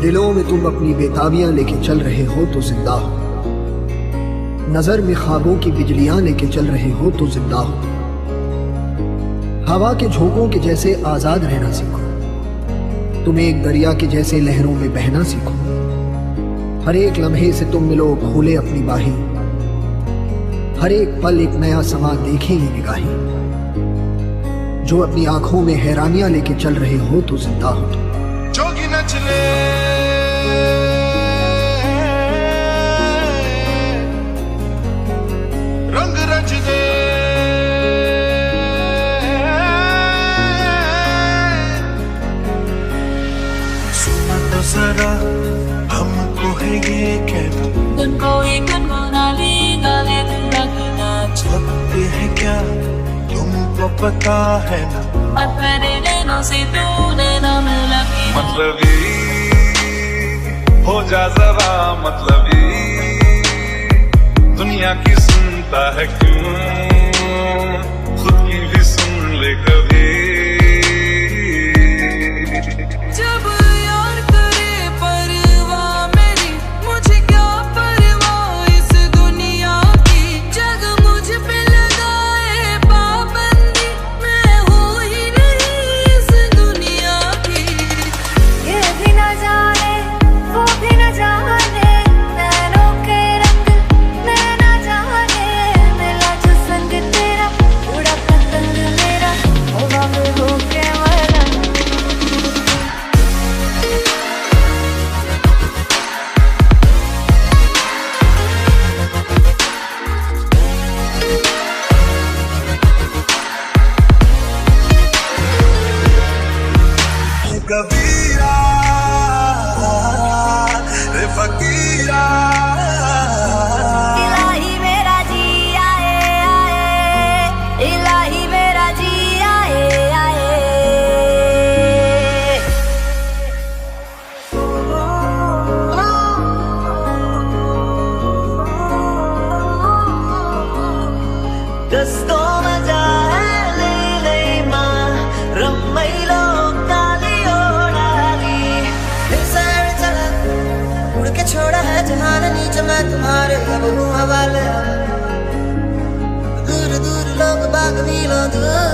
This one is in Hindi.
दिलों में तुम अपनी बेताबियां लेके चल रहे हो तो जिंदा हो, नजर में ख्वाबों की बिजलियां लेके चल रहे हो तो जिंदा हो। हवा के झोंकों के जैसे आजाद रहना सीखो, तुम एक दरिया के जैसे लहरों में बहना सीखो। हर एक लम्हे से तुम मिलो खोले अपनी बाहें, हर एक पल एक नया समा देखेंगी निगाहें। जो अपनी आंखों में हैरानियां लेके चल रहे हो तो जिंदा हो तुम। जोगी नचले रंग रच दे, सुना तो जरा हमको है ये कहना, तुमको एक नाली गाले लगना लगते है क्या तुमको पता है ना, अपने नैनों से तूने नाम लगी मतलबी हो जा जरा मतलबी, दुनिया की सुनता है क्यों, खुद की भी सुन ले कभी। जब यार करे परवाह मेरी, मुझे क्या परवाह इस दुनिया की। जग मुझ पे लगाए पाबंदी, मैं हूँ ही नहीं इस दुनिया की। ये भी न जाने वो भी न जाने, नैनों के रंग मैं न जाने। मिला जो संग तेरा उड़ा पतंग मेरा, हवा में होके मरना। कबीरा रे फकीरा, इलाही मेरा जी आए आए, इलाही मेरा जी आए आए। Gusto majale leima rammailo kaliyorali, सारे चला उड़ के छोड़ा है जहान नीचे, मैं तुम्हारे अब हूँ हवाले। दूर दूर लोग बाग मीलों दूर